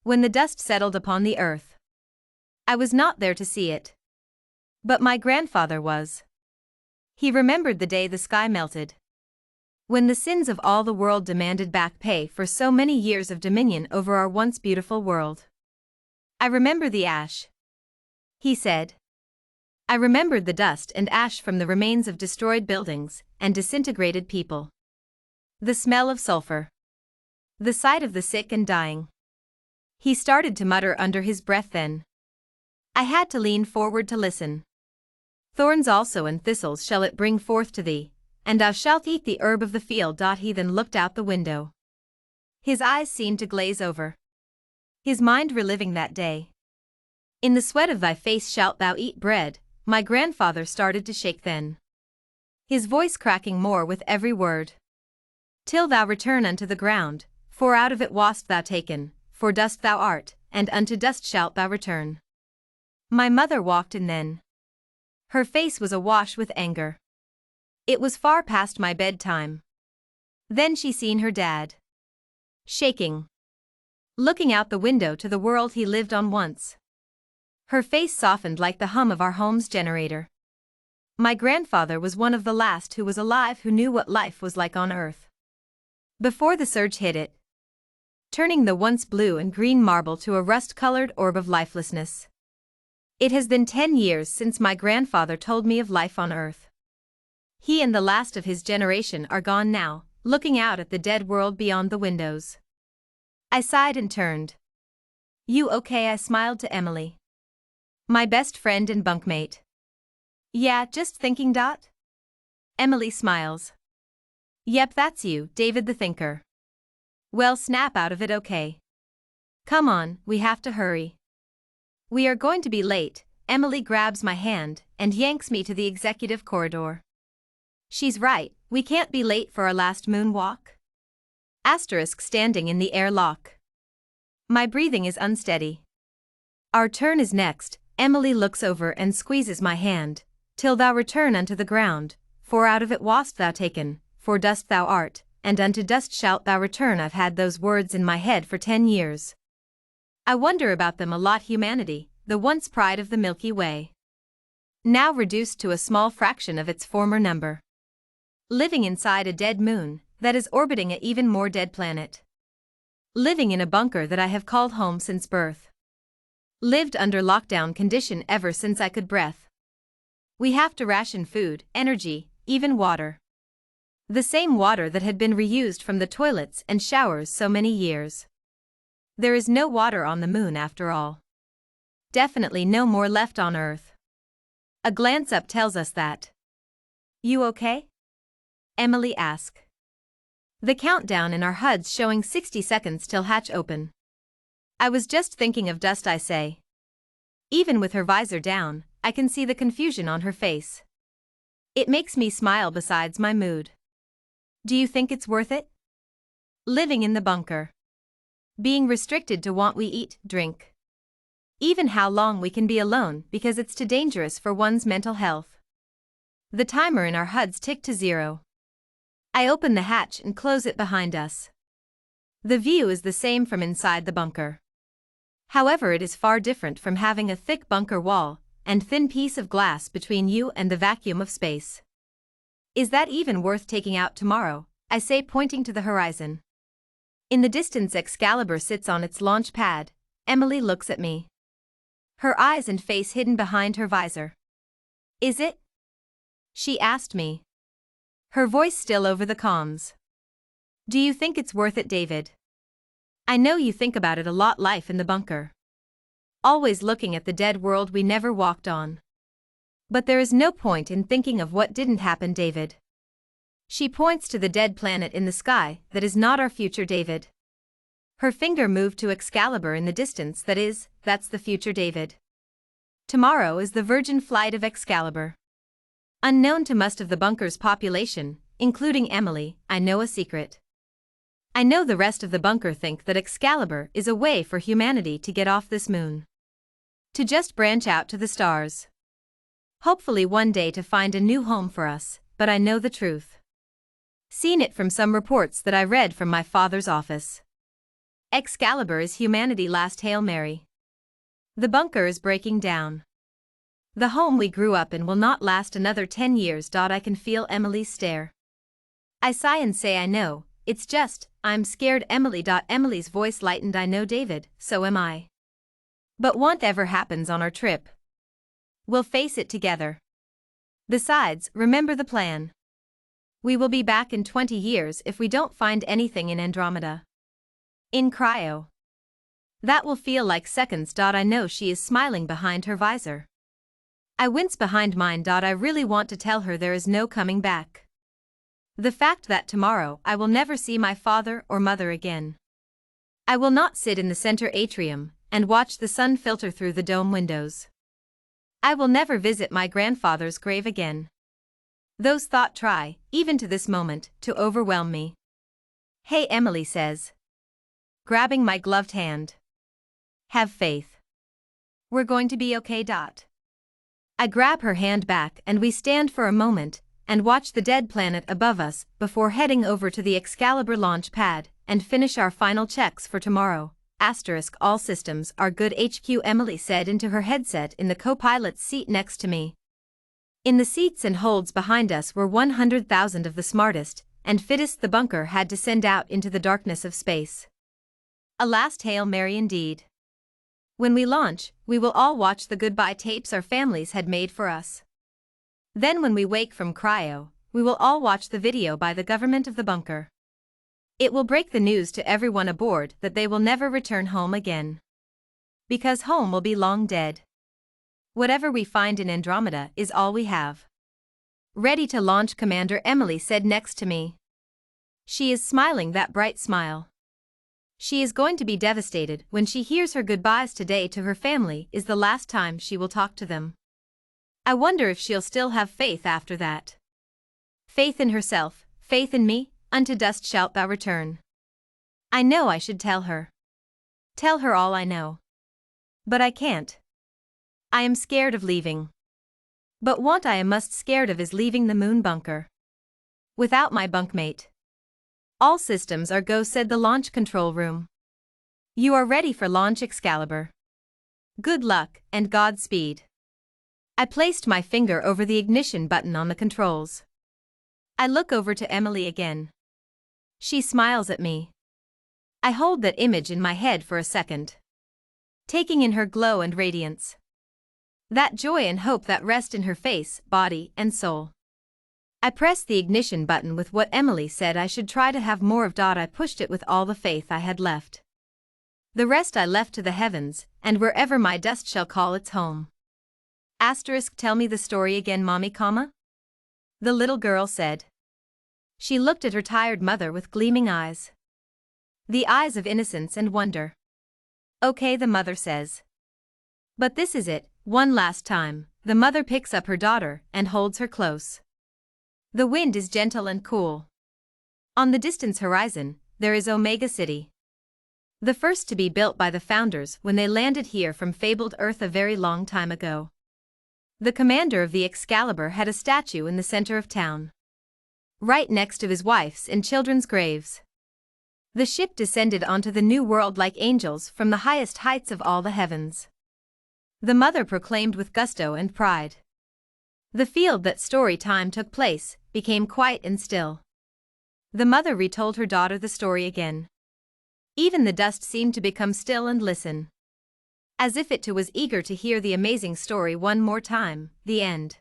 when the dust settled upon the earth. I was not there to see it. But my grandfather was. He remembered the day the sky melted. When the sins of all the world demanded back pay for so many years of dominion over our once beautiful world. I remember the ash, he said. I remembered the dust and ash from the remains of destroyed buildings and disintegrated people. The smell of sulfur. The sight of the sick and dying. He started to mutter under his breath then. I had to lean forward to listen. Thorns also and thistles shall it bring forth to thee, and thou shalt eat the herb of the field. He then looked out the window. His eyes seemed to glaze over. His mind reliving that day. In the sweat of thy face shalt thou eat bread. My grandfather started to shake then, his voice cracking more with every word. Till thou return unto the ground, for out of it wast thou taken, for dust thou art, and unto dust shalt thou return. My mother walked in then. Her face was awash with anger. It was far past my bedtime. Then she seen her dad, shaking, looking out the window to the world he lived on once. Her face softened like the hum of our home's generator. My grandfather was one of the last who was alive who knew what life was like on earth. Before the surge hit it, turning the once blue and green marble to a rust-colored orb of lifelessness. It has been 10 years since my grandfather told me of life on earth. He and the last of his generation are gone now, looking out at the dead world beyond the windows. I sighed and turned. You okay? I smiled to Emily, my best friend and bunkmate. Yeah, just thinking. Emily smiles. Yep, that's you, David the thinker. Well, snap out of it, okay? Come on, we have to hurry. We are going to be late. Emily grabs my hand and yanks me to the executive corridor. She's right, we can't be late for our last moonwalk. Asterisk standing in the airlock. My breathing is unsteady. Our turn is next. Emily looks over and squeezes my hand. Till thou return unto the ground, for out of it wast thou taken, for dust thou art, and unto dust shalt thou return. I've had those words in my head for 10 years. I wonder about them a lot. Humanity, the once pride of the Milky Way, now reduced to a small fraction of its former number. Living inside a dead moon that is orbiting an even more dead planet. Living in a bunker that I have called home since birth. Lived under lockdown condition ever since I could breath. We have to ration food, energy, even water. The same water that had been reused from the toilets and showers so many years. There is no water on the moon after all. Definitely no more left on Earth. A glance up tells us that. You okay? Emily asks. The countdown in our HUD's showing 60 seconds till hatch open. I was just thinking of dust, I say. Even with her visor down, I can see the confusion on her face. It makes me smile besides my mood. Do you think it's worth it? Living in the bunker. Being restricted to what we eat, drink. Even how long we can be alone because it's too dangerous for one's mental health. The timer in our HUD's ticked to 0. I open the hatch and close it behind us. The view is the same from inside the bunker. However, it is far different from having a thick bunker wall and thin piece of glass between you and the vacuum of space. Is that even worth taking out tomorrow? I say, pointing to the horizon. In the distance, Excalibur sits on its launch pad. Emily looks at me, her eyes and face hidden behind her visor. Is it? She asked me, her voice still over the comms. Do you think it's worth it, David? I know you think about it a lot. Life in the bunker. Always looking at the dead world we never walked on. But there is no point in thinking of what didn't happen, David. She points to the dead planet in the sky that is not our future, David. Her finger moved to Excalibur in the distance. That's the future, David. Tomorrow is the virgin flight of Excalibur. Unknown to most of the bunker's population, including Emily, I know a secret. I know the rest of the bunker think that Excalibur is a way for humanity to get off this moon. To just branch out to the stars. Hopefully one day to find a new home for us, but I know the truth. Seen it from some reports that I read from my father's office. Excalibur is humanity's last Hail Mary. The bunker is breaking down. The home we grew up in will not last another 10 years. I can feel Emily's stare. I sigh and say I know, it's just, I'm scared Emily. Emily's voice lightened. I know David, so am I. But what ever happens on our trip? We'll face it together. Besides, remember the plan. We will be back in 20 years if we don't find anything in Andromeda. In cryo. That will feel like seconds. I know she is smiling behind her visor. I wince behind mine. I really want to tell her there is no coming back. The fact that tomorrow I will never see my father or mother again. I will not sit in the center atrium and watch the sun filter through the dome windows. I will never visit my grandfather's grave again. Those thoughts try, even to this moment, to overwhelm me. Hey, Emily says, grabbing my gloved hand. Have faith. We're going to be okay. I grab her hand back and we stand for a moment and watch the dead planet above us before heading over to the Excalibur launch pad and finish our final checks for tomorrow. All systems are good. HQ, Emily said into her headset in the co-pilot's seat next to me. In the seats and holds behind us were 100,000 of the smartest and fittest the bunker had to send out into the darkness of space. A last Hail Mary indeed. When we launch, we will all watch the goodbye tapes our families had made for us. Then when we wake from cryo, we will all watch the video by the government of the bunker. It will break the news to everyone aboard that they will never return home again. Because home will be long dead. Whatever we find in Andromeda is all we have. Ready to launch, Commander, Emily said next to me. She is smiling that bright smile. She is going to be devastated when she hears her goodbyes today to her family is the last time she will talk to them. I wonder if she'll still have faith after that. Faith in herself, faith in me, unto dust shalt thou return. I know I should tell her. Tell her all I know. But I can't. I am scared of leaving. But what I am most scared of is leaving the moon bunker. Without my bunkmate. All systems are go, said the launch control room. You are ready for launch, Excalibur. Good luck and Godspeed. I placed my finger over the ignition button on the controls. I look over to Emily again. She smiles at me. I hold that image in my head for a second. Taking in her glow and radiance. That joy and hope that rest in her face, body, and soul. I pressed the ignition button with what Emily said I should try to have more of. I pushed it with all the faith I had left. The rest I left to the heavens, and wherever my dust shall call its home. Tell me the story again, mommy, comma? The little girl said. She looked at her tired mother with gleaming eyes. The eyes of innocence and wonder. Okay, the mother says. But this is it, one last time. The mother picks up her daughter and holds her close. The wind is gentle and cool. On the distant horizon, there is Omega City. The first to be built by the founders when they landed here from fabled Earth a very long time ago. The commander of the Excalibur had a statue in the center of town. Right next to his wife's and children's graves. The ship descended onto the new world like angels from the highest heights of all the heavens. The mother proclaimed with gusto and pride. The field that story time took place became quiet and still. The mother retold her daughter the story again. Even the dust seemed to become still and listen. As if it too was eager to hear the amazing story one more time. The end.